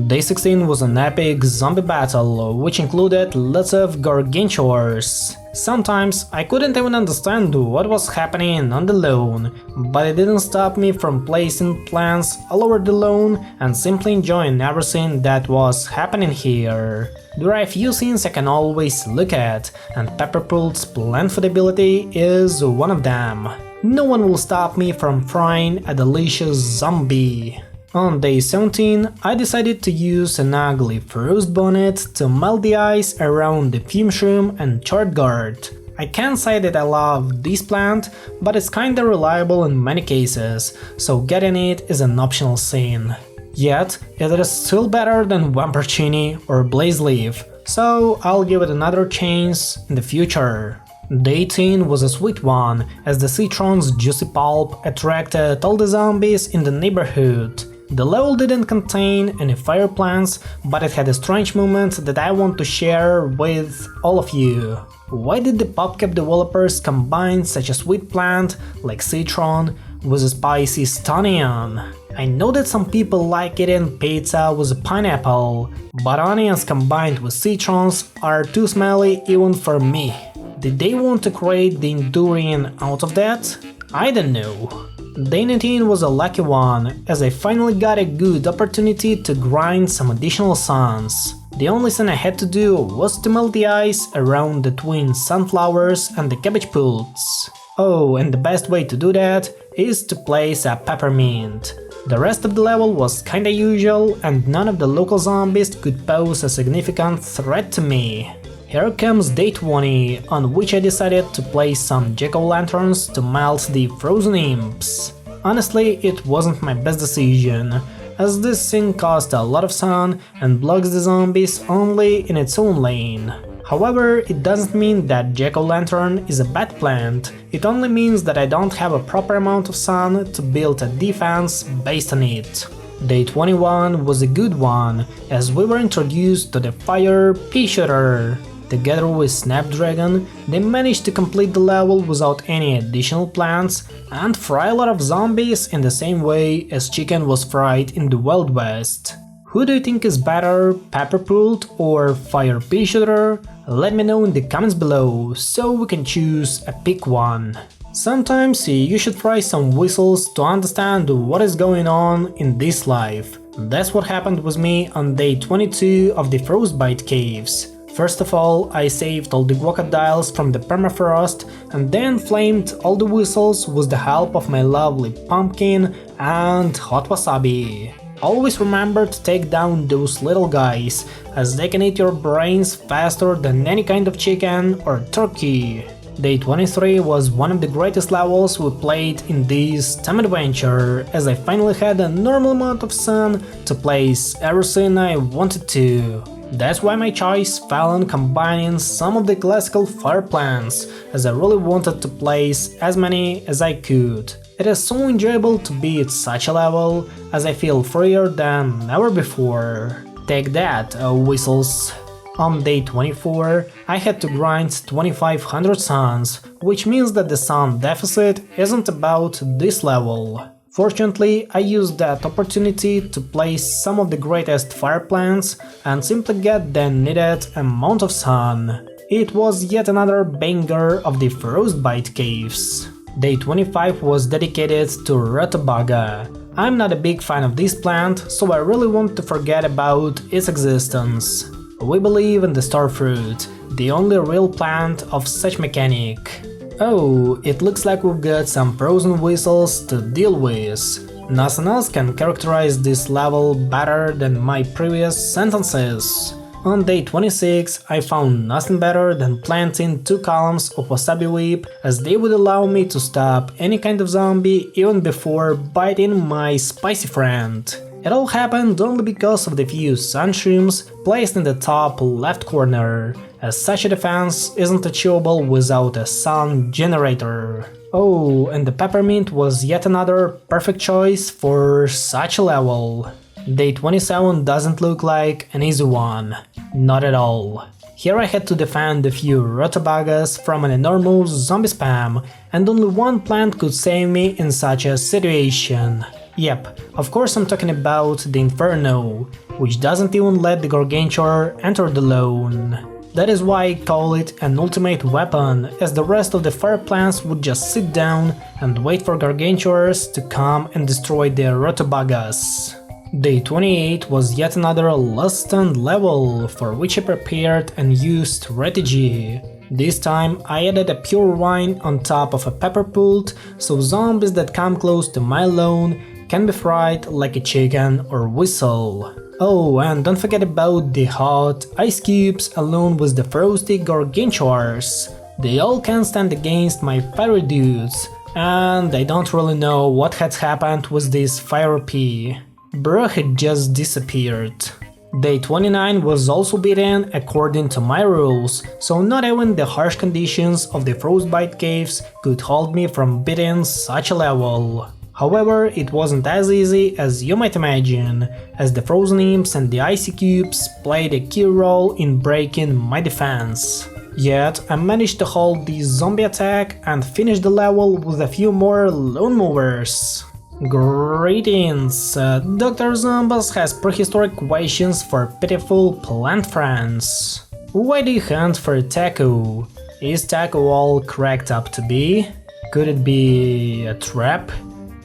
Day 16 was an epic zombie battle, which included lots of gargantuars. Sometimes I couldn't even understand what was happening on the lawn, but it didn't stop me from placing plants all over the lawn and simply enjoying everything that was happening here. There are a few things I can always look at, and Pepperpool's plant food ability is one of them. No one will stop me from frying a delicious zombie. On day 17, I decided to use an ugly frost bonnet to melt the ice around the fume shroom and chart guard. I can't say that I love this plant, but it's kinda reliable in many cases, so getting it is an optional thing. Yet, it is still better than Wamperchini or Blaze Leaf, so I'll give it another chance in the future. Day 18 was a sweet one, as the citron's juicy pulp attracted all the zombies in the neighborhood. The level didn't contain any fire plants, but it had a strange moment that I want to share with all of you. Why did the PopCap developers combine such a sweet plant like citron with a spicy stonion? I know that some people like eating pizza with a pineapple, but onions combined with citrons are too smelly even for me. Did they want to create the enduring out of that? I don't know. Day 19 was a lucky one, as I finally got a good opportunity to grind some additional suns. The only thing I had to do was to melt the ice around the twin sunflowers and the cabbage plants. Oh, and the best way to do that is to place a peppermint. The rest of the level was kinda usual, and none of the local zombies could pose a significant threat to me. Here comes day 20, on which I decided to place some jack-o'-lanterns to melt the frozen imps. Honestly, it wasn't my best decision, as this thing costs a lot of sun and blocks the zombies only in its own lane. However, it doesn't mean that jack-o'-lantern is a bad plant, it only means that I don't have a proper amount of sun to build a defense based on it. Day 21 was a good one, as we were introduced to the fire pea shooter. Together with Snapdragon, they managed to complete the level without any additional plants and fry a lot of zombies in the same way as chicken was fried in the Wild West. Who do you think is better, Pepperpool or Fire Pea Shooter? Let me know in the comments below, so we can choose a pick one. Sometimes you should try some whistles to understand what is going on in this life. That's what happened with me on day 22 of the Frostbite Caves. First of all, I saved all the crocodiles from the permafrost and then flamed all the whistles with the help of my lovely pumpkin and hot wasabi. Always remember to take down those little guys, as they can eat your brains faster than any kind of chicken or turkey. Day 23 was one of the greatest levels we played in this time adventure, as I finally had a normal amount of sun to place everything I wanted to. That's why my choice fell on combining some of the classical fire plants, as I really wanted to place as many as I could. It is so enjoyable to be at such a level, as I feel freer than ever before. Take that, whistles! On day 24, I had to grind 2500 suns, which means that the sun deficit isn't about this level. Fortunately, I used that opportunity to place some of the greatest fire plants and simply get the needed amount of sun. It was yet another banger of the Frostbite Caves. Day 25 was dedicated to Rutabaga. I'm not a big fan of this plant, so I really want to forget about its existence. We believe in the starfruit, the only real plant of such mechanic. Oh, it looks like we've got some frozen whistles to deal with. Nothing else can characterize this level better than my previous sentences. On day 26, I found nothing better than planting 2 columns of wasabi whip, as they would allow me to stop any kind of zombie even before biting my spicy friend. It all happened only because of the few sun shrooms placed in the top left corner, as such a defense isn't achievable without a sun generator. Oh, and the peppermint was yet another perfect choice for such a level. Day 27 doesn't look like an easy one. Not at all. Here I had to defend a few rotobagas from an enormous zombie spam, and only one plant could save me in such a situation. Yep, of course I'm talking about the Inferno, which doesn't even let the Gargantuar enter the lane. That is why I call it an ultimate weapon, as the rest of the fire plants would just sit down and wait for Gargantuars to come and destroy their rotobagas. Day 28 was yet another last stand level, for which I prepared and used strategy. This time I added a pure wine on top of a pepper pult, so zombies that come close to my lawn can be fried like a chicken or whistle. Oh, and don't forget about the hot ice cubes along with the frosty Gargantuars. They all can stand against my fiery dudes, and I don't really know what had happened with this fire pea. Bruh had just disappeared. Day 29 was also beaten according to my rules, so not even the harsh conditions of the Frostbite Caves could hold me from beating such a level. However, it wasn't as easy as you might imagine, as the frozen imps and the icy cubes played a key role in breaking my defense. Yet, I managed to hold the zombie attack and finish the level with a few more lone movers. Greetings! Dr. Zombas has prehistoric questions for pitiful plant friends. Why do you hunt for a taco? Is taco all cracked up to be? Could it be a trap?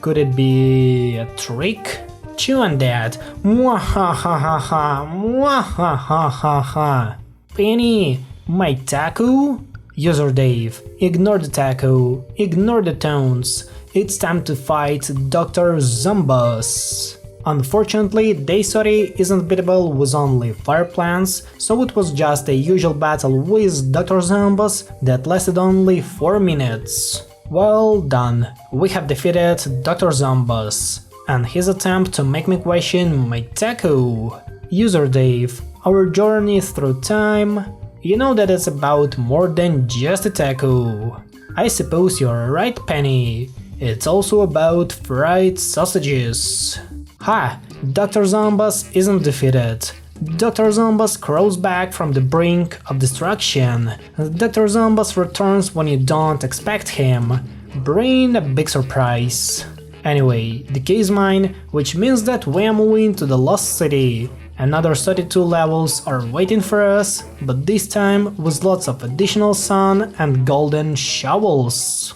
Could it be a trick? Chew on that! Mwahahaha! Mwahahaha! Penny! My taco? User Dave, ignore the taco, ignore the tones. It's time to fight Dr. Zombas. Unfortunately, Day 30 isn't beatable with only fire plants, so it was just a usual battle with Dr. Zombas that lasted only 4 minutes. Well done, we have defeated Dr. Zombas, and his attempt to make me question my taco. User Dave, our journey through time, you know that it's about more than just a taco. I suppose you're right, Penny. It's also about fried sausages. Ha! Dr. Zombas isn't defeated. Dr. Zombas crawls back from the brink of destruction. Dr. Zombas returns when you don't expect him, bringing a big surprise. Anyway, the key is mine, which means that we are moving to the Lost City. Another 32 levels are waiting for us, but this time with lots of additional sun and golden shovels.